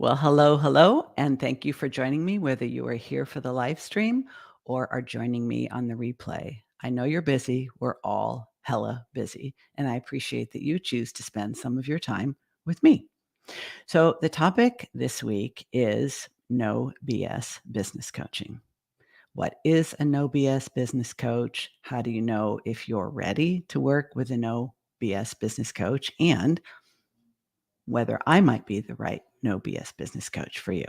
Well, hello, hello, and thank you for joining me, whether you are here for the live stream or are joining me on the replay. I know you're busy. We're all hella busy, and I appreciate that you choose to spend some of your time with me. So, the topic this week is no BS business coaching. What is a no BS business coach? How do you know if you're ready to work with a no BS business coach? And whether I might be the right no BS business coach for you.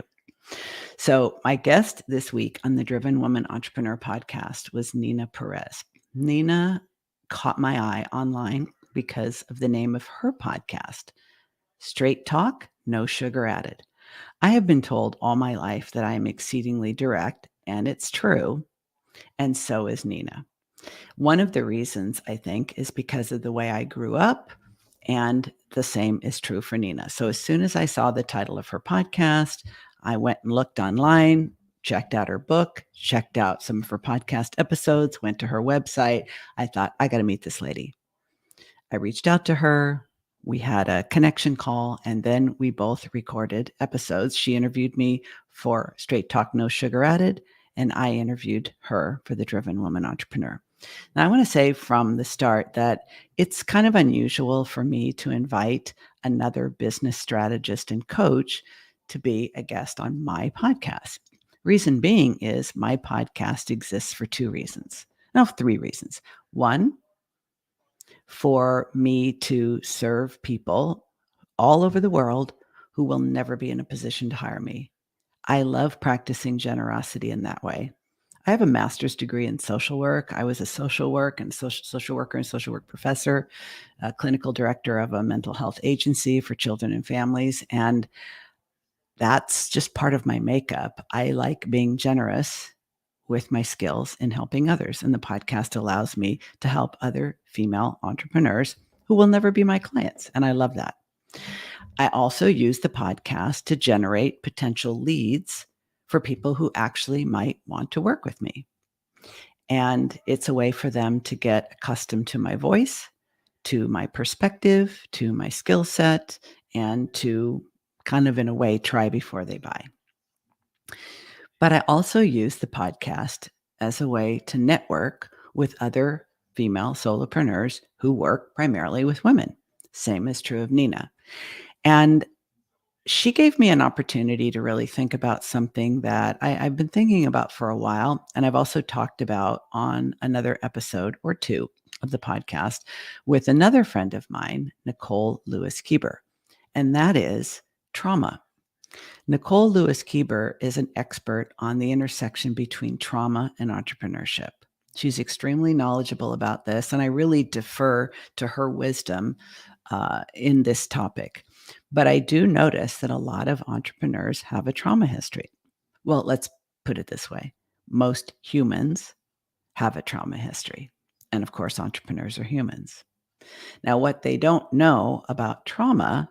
So, my guest this week on the Driven Woman Entrepreneur podcast was Nina Perez. Nina caught my eye online because of the name of her podcast, Straight Talk, No Sugar Added. I have been told all my life that I am exceedingly direct, and it's true, and so is Nina. One of the reasons, I think, is because of the way I grew up, and the same is true for Nina. So as soon as I saw the title of her podcast, I went and looked online, checked out her book, checked out some of her podcast episodes, went to her website. I thought, I got to meet this lady. I reached out to her. We had a connection call, and then we both recorded episodes. She interviewed me for Straight Talk, No Sugar Added, and I interviewed her for the Driven Woman Entrepreneur. Now, I want to say from the start that it's kind of unusual for me to invite another business strategist and coach to be a guest on my podcast. Reason being is my podcast exists for two reasons. No, three reasons. One, for me to serve people all over the world who will never be in a position to hire me. I love practicing generosity in that way. I have a master's degree in social work. I was a social worker and social work professor, a clinical director of a mental health agency for children and families. And that's just part of my makeup. I like being generous with my skills in helping others. And the podcast allows me to help other female entrepreneurs who will never be my clients. And I love that. I also use the podcast to generate potential leads for people who actually might want to work with me. And it's a way for them to get accustomed to my voice, to my perspective, to my skill set, and to kind of, in a way, try before they buy. But I also use the podcast as a way to network with other female solopreneurs who work primarily with women. Same is true of Nina. And she gave me an opportunity to really think about something that I've been thinking about for a while. And I've also talked about on another episode or two of the podcast with another friend of mine, Nicole Lewis Keeber. And that is trauma. Nicole Lewis Keeber is an expert on the intersection between trauma and entrepreneurship. She's extremely knowledgeable about this, and I really defer to her wisdom in this topic. But I do notice that a lot of entrepreneurs have a trauma history. Well, let's put it this way. Most humans have a trauma history. And of course, entrepreneurs are humans. Now, what they don't know about trauma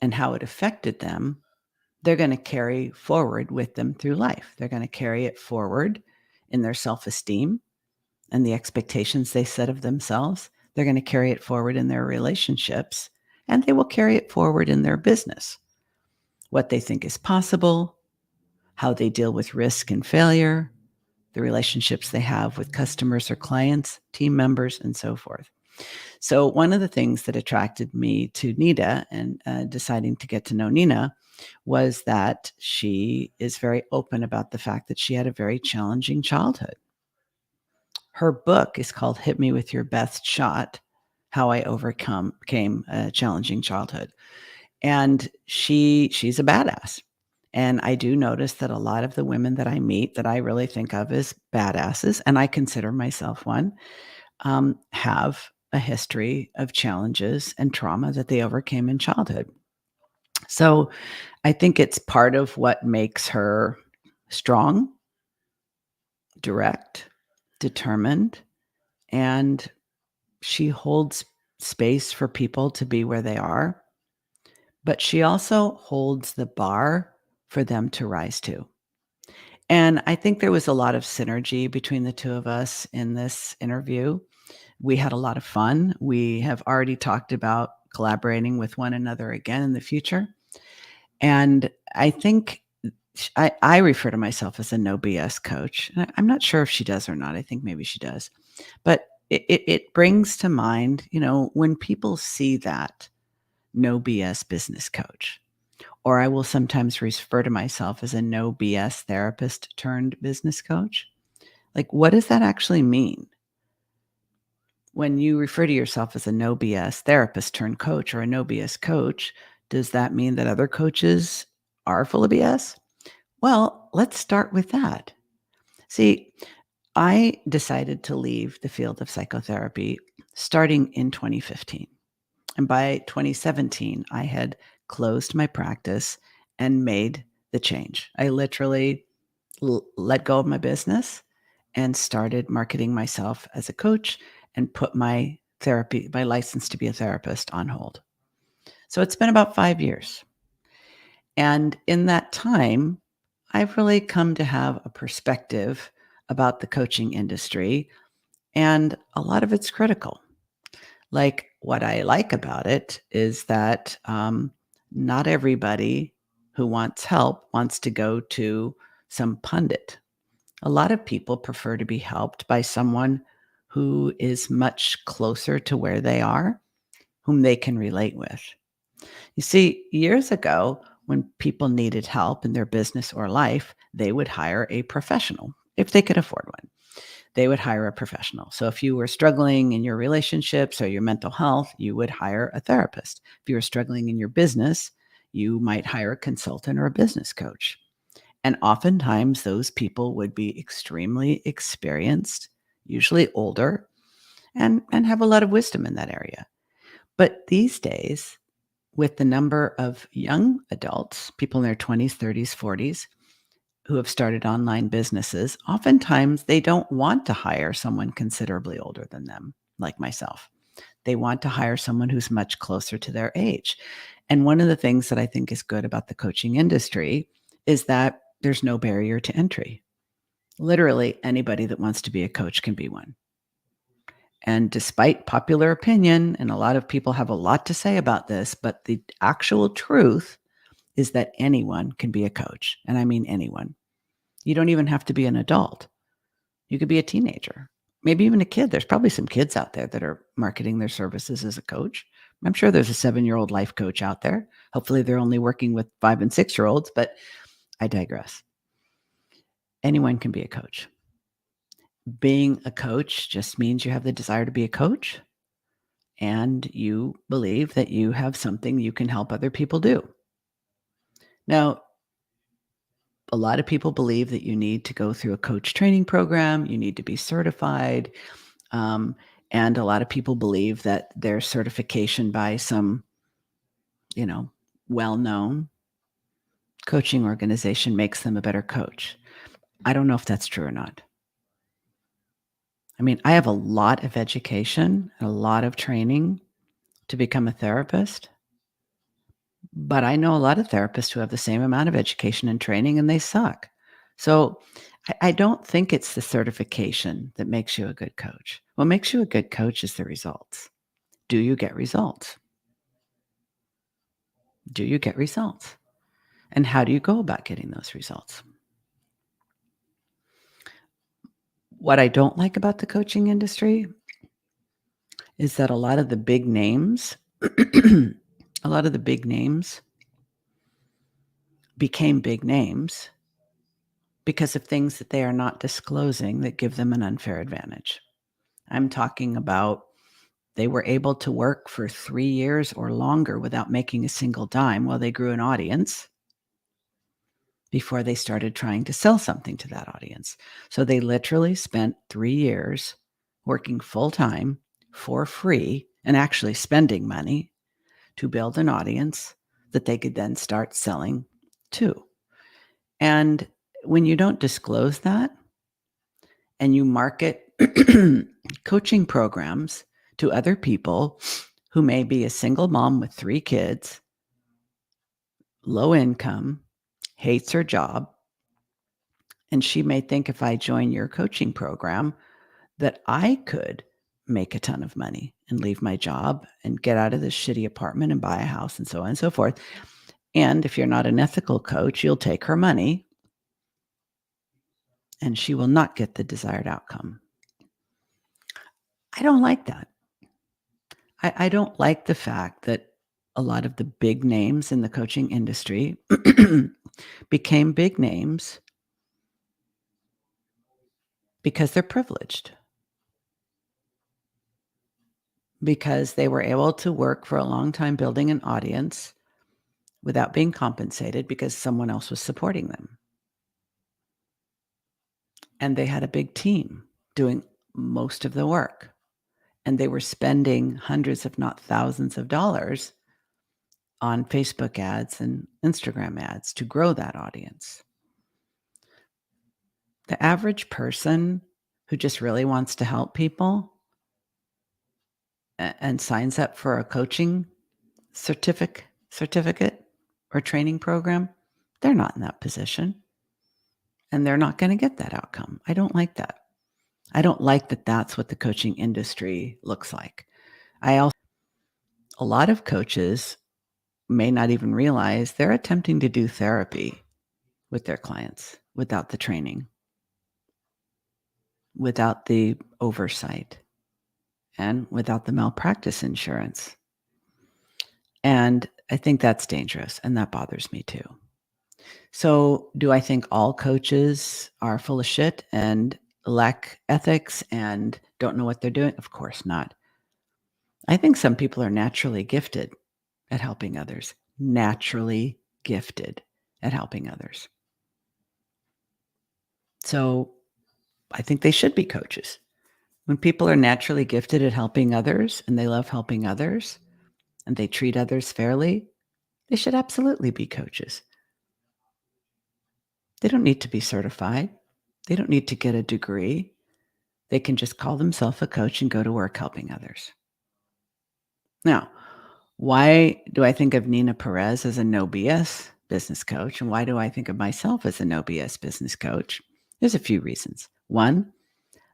and how it affected them, they're going to carry forward with them through life. They're going to carry it forward in their self-esteem and the expectations they set of themselves. They're going to carry it forward in their relationships, and they will carry it forward in their business. What they think is possible, how they deal with risk and failure, the relationships they have with customers or clients, team members, and so forth. So one of the things that attracted me to Nina and deciding to get to know Nina was that she is very open about the fact that she had a very challenging childhood. Her book is called Hit Me With Your Best Shot, How I Overcame a Challenging Childhood. And she's a badass. And I do notice that a lot of the women that I meet that I really think of as badasses, and I consider myself one, have a history of challenges and trauma that they overcame in childhood. So I think it's part of what makes her strong, direct, determined, and she holds space for people to be where they are, but she also holds the bar for them to rise to. And I think there was a lot of synergy between the two of us in this interview. We had a lot of fun. We have already talked about collaborating with one another again in the future. And I think I refer to myself as a no BS coach. And I'm not sure if she does or not. I think maybe she does. But it brings to mind, when people see that no BS business coach, or I will sometimes refer to myself as a no BS therapist turned business coach. Like, what does that actually mean? When you refer to yourself as a no BS therapist turned coach or a no BS coach, does that mean that other coaches are full of BS? Well, let's start with that. See, I decided to leave the field of psychotherapy starting in 2015. And by 2017, I had closed my practice and made the change. I literally let go of my business and started marketing myself as a coach and put my license to be a therapist on hold. So it's been about 5 years. And in that time, I've really come to have a perspective about the coaching industry, and a lot of it's critical. Like, what I like about it is that not everybody who wants help wants to go to some pundit. A lot of people prefer to be helped by someone who is much closer to where they are, whom they can relate with. You see, years ago, when people needed help in their business or life, they would hire a professional if they could afford one. They would hire a professional. So if you were struggling in your relationships or your mental health, you would hire a therapist. If you were struggling in your business, you might hire a consultant or a business coach. And oftentimes, those people would be extremely experienced, usually older, and have a lot of wisdom in that area. But these days, with the number of young adults, people in their 20s, 30s, 40s, who have started online businesses, oftentimes they don't want to hire someone considerably older than them, like myself. They want to hire someone who's much closer to their age. And one of the things that I think is good about the coaching industry is that there's no barrier to entry. Literally, anybody that wants to be a coach can be one. And despite popular opinion, and a lot of people have a lot to say about this, but the actual truth is that anyone can be a coach. And I mean anyone. You don't even have to be an adult. You could be a teenager, maybe even a kid. There's probably some kids out there that are marketing their services as a coach. I'm sure there's a 7-year-old life coach out there. Hopefully, they're only working with 5 and 6-year-olds, but I digress. Anyone can be a coach. Being a coach just means you have the desire to be a coach and you believe that you have something you can help other people do. Now, a lot of people believe that you need to go through a coach training program, you need to be certified. Um, and a lot of people believe that their certification by some, you know, well-known coaching organization makes them a better coach. I don't know if that's true or not. I mean, I have a lot of education, a lot of training to become a therapist, but I know a lot of therapists who have the same amount of education and training and they suck. So I don't think it's the certification that makes you a good coach. What makes you a good coach is the results. Do you get results? Do you get results? And how do you go about getting those results? What I don't like about the coaching industry is that a lot of the big names, a lot of the big names became big names because of things that they are not disclosing that give them an unfair advantage. I'm talking about they were able to work for 3 years or longer without making a single dime while they grew an audience before they started trying to sell something to that audience. So they literally spent 3 years working full time for free and actually spending money to build an audience that they could then start selling to. And when you don't disclose that and you market coaching programs to other people who may be a single mom with 3 kids, low income, hates her job, and she may think if I join your coaching program that I could make a ton of money and leave my job and get out of this shitty apartment and buy a house and so on and so forth. And if you're not an ethical coach, you'll take her money and she will not get the desired outcome. I don't like that. I don't like the fact that a lot of the big names in the coaching industry became big names because they're privileged, because they were able to work for a long time building an audience without being compensated because someone else was supporting them. And they had a big team doing most of the work. And they were spending hundreds, if not thousands of dollars on Facebook ads and Instagram ads to grow that audience. The average person who just really wants to help people and signs up for a coaching certificate or training program, they're not in that position and they're not going to get that outcome. I don't like that. I don't like that that's what the coaching industry looks like. A lot of coaches may not even realize they're attempting to do therapy with their clients without the training, without the oversight, and without the malpractice insurance. And I think that's dangerous, and that bothers me too. So, do I think all coaches are full of shit and lack ethics and don't know what they're doing? Of course not. I think some people are naturally gifted at helping others, naturally gifted at helping others. So, I think they should be coaches. When people are naturally gifted at helping others and they love helping others and they treat others fairly, they should absolutely be coaches. They don't need to be certified. They don't need to get a degree. They can just call themselves a coach and go to work helping others. Now, why do I think of Nina Perez as a no BS business coach? And why do I think of myself as a no BS business coach? There's a few reasons. One,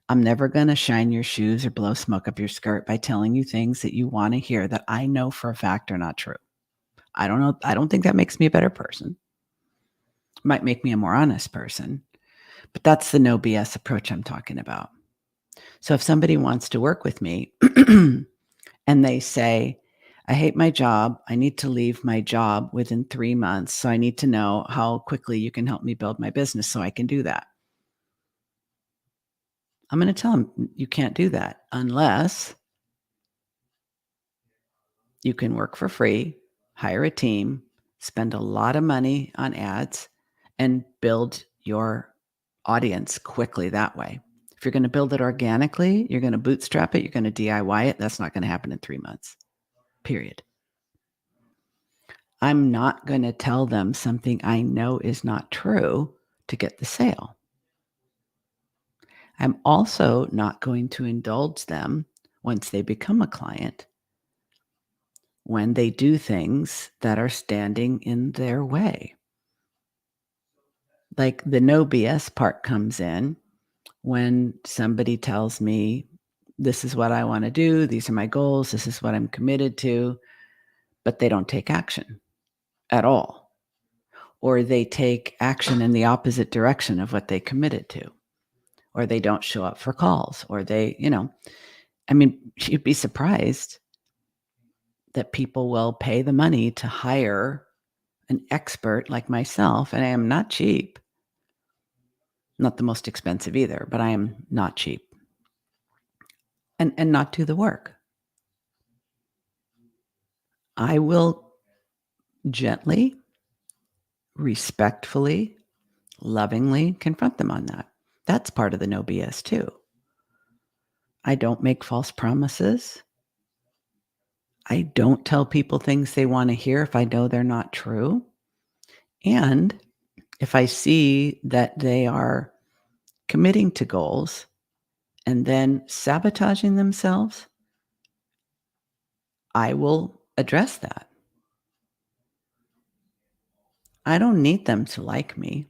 I'm never going to shine your shoes or blow smoke up your skirt by telling you things that you want to hear that I know for a fact are not true. I don't know. I don't think that makes me a better person. It might make me a more honest person, but that's the no BS approach I'm talking about. So if somebody wants to work with me and they say, I hate my job. I need to leave my job within 3 months. So I need to know how quickly you can help me build my business so I can do that. I'm going to tell them you can't do that unless you can work for free, hire a team, spend a lot of money on ads, and build your audience quickly that way. If you're going to build it organically, you're going to bootstrap it, you're going to DIY it. That's not going to happen in 3 months, period. I'm not going to tell them something I know is not true to get the sale. I'm also not going to indulge them once they become a client when they do things that are standing in their way. Like the no BS part comes in when somebody tells me, this is what I want to do, these are my goals, this is what I'm committed to, but they don't take action at all. Or they take action in the opposite direction of what they committed to. Or they don't show up for calls, or they, I mean, you'd be surprised that people will pay the money to hire an expert like myself, and I am not cheap. Not the most expensive either, but I am not cheap. And not do the work. I will gently, respectfully, lovingly confront them on that. That's part of the no BS too. I don't make false promises. I don't tell people things they want to hear if I know they're not true. And if I see that they are committing to goals and then sabotaging themselves, I will address that. I don't need them to like me.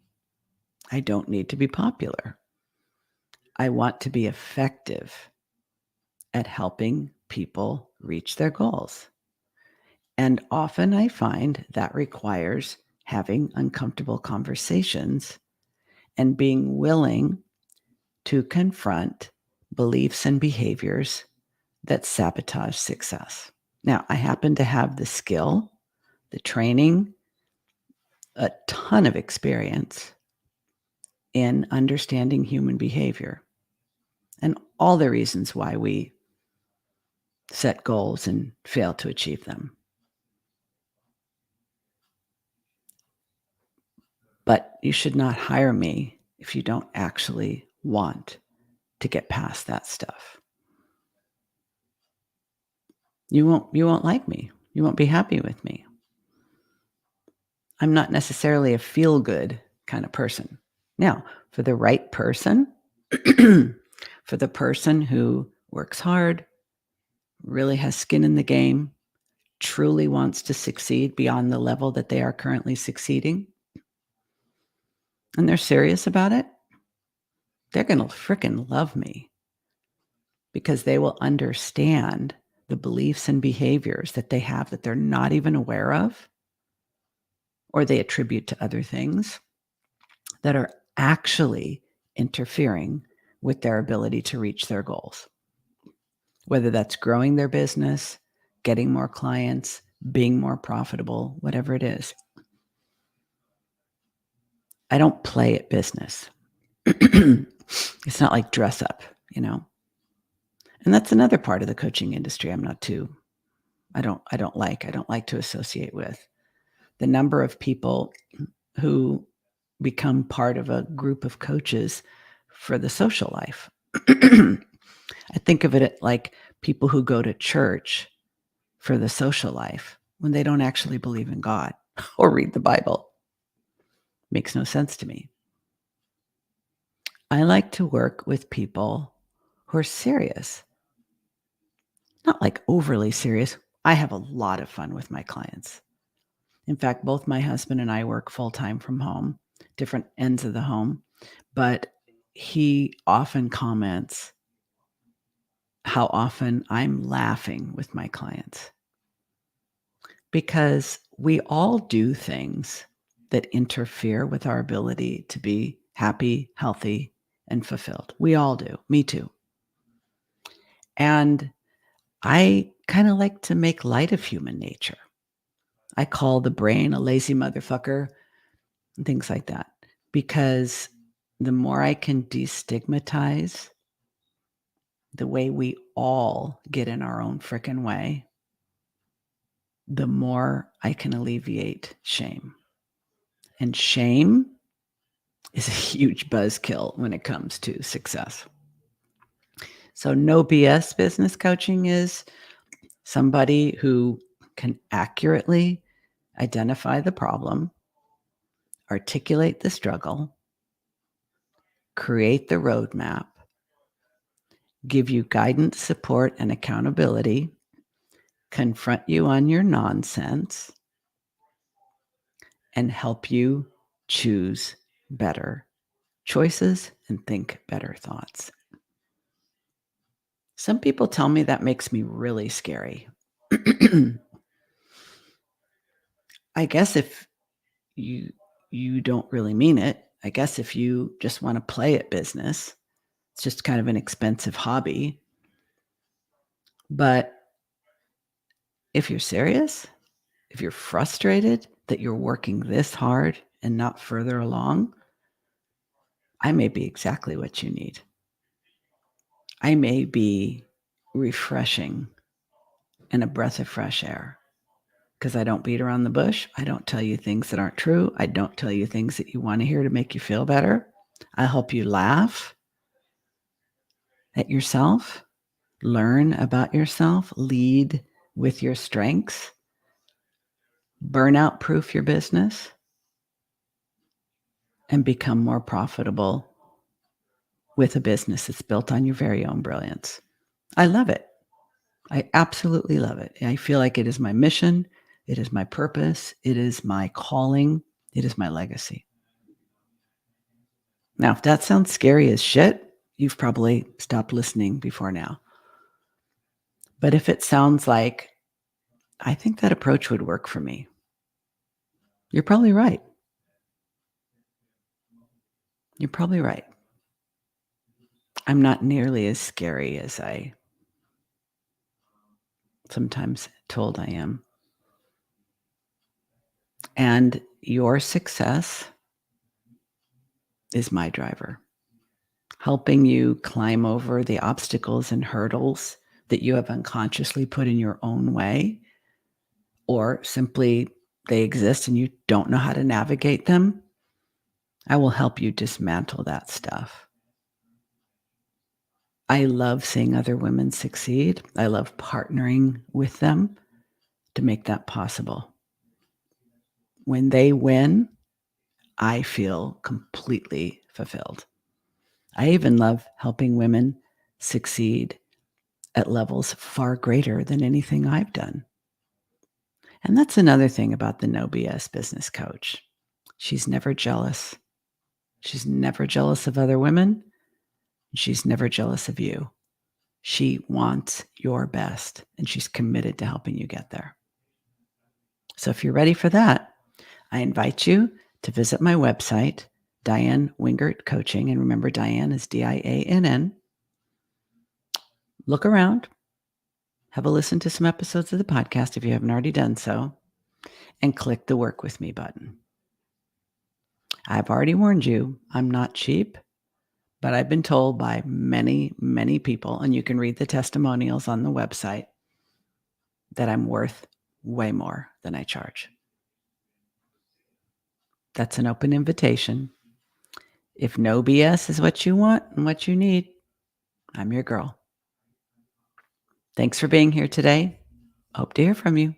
I don't need to be popular. I want to be effective at helping people reach their goals. And often I find that requires having uncomfortable conversations and being willing to confront beliefs and behaviors that sabotage success. Now, I happen to have the skill, the training, a ton of experience in understanding human behavior and all the reasons why we set goals and fail to achieve them. But you should not hire me if you don't actually want to get past that stuff. You won't like me. You won't be happy with me. I'm not necessarily a feel good kind of person. Now, for the right person, for the person who works hard, really has skin in the game, truly wants to succeed beyond the level that they are currently succeeding, and they're serious about it, they're going to freaking love me because they will understand the beliefs and behaviors that they have that they're not even aware of or they attribute to other things that are actually interfering with their ability to reach their goals. Whether that's growing their business, getting more clients, being more profitable, whatever it is. I don't play at business. It's not like dress up, you know? And that's another part of the coaching industry I don't like to associate with. The number of people who become part of a group of coaches for the social life. I think of it like people who go to church for the social life when they don't actually believe in God or read the Bible. Makes no sense to me. I like to work with people who are serious, not like overly serious. I have a lot of fun with my clients. In fact, both my husband and I work full time from home, different ends of the home, but he often comments how often I'm laughing with my clients because we all do things that interfere with our ability to be happy, healthy, and fulfilled. We all do. Me too. And I kind of like to make light of human nature. I call the brain a lazy motherfucker and things like that because the more I can destigmatize the way we all get in our own frickin' way, the more I can alleviate shame. And shame is a huge buzzkill when it comes to success. So no BS business coaching is somebody who can accurately identify the problem, articulate the struggle, create the roadmap, give you guidance, support, and accountability, confront you on your nonsense, and help you choose better choices and think better thoughts. Some people tell me that makes me really scary. I guess if you don't really mean it, I guess if you just want to play at business, it's just kind of an expensive hobby. But if you're serious, if you're frustrated that you're working this hard and not further along, I may be exactly what you need. I may be refreshing and a breath of fresh air because I don't beat around the bush. I don't tell you things that aren't true. I don't tell you things that you want to hear to make you feel better. I help you laugh at yourself, learn about yourself, lead with your strengths, burnout proof your business, and become more profitable with a business that's built on your very own brilliance. I love it. I absolutely love it. I feel like it is my mission. It is my purpose. It is my calling. It is my legacy. Now, if that sounds scary as shit, you've probably stopped listening before now. But if it sounds like I think that approach would work for me. You're probably right. You're probably right. I'm not nearly as scary as I sometimes told I am. And your success is my driver, helping you climb over the obstacles and hurdles that you have unconsciously put in your own way, or simply they exist and you don't know how to navigate them. I will help you dismantle that stuff. I love seeing other women succeed. I love partnering with them to make that possible. When they win, I feel completely fulfilled. I even love helping women succeed at levels far greater than anything I've done. And that's another thing about the No BS business coach. She's never jealous. She's never jealous of other women. She's never jealous of you. She wants your best, and she's committed to helping you get there. So if you're ready for that, I invite you to visit my website, Diane Wingert Coaching. And remember, Diane is Diann. Look around, have a listen to some episodes of the podcast if you haven't already done so, and click the Work With Me button. I've already warned you, I'm not cheap, but I've been told by many, many people, and you can read the testimonials on the website, that I'm worth way more than I charge. That's an open invitation. If no BS is what you want and what you need, I'm your girl. Thanks for being here today. Hope to hear from you.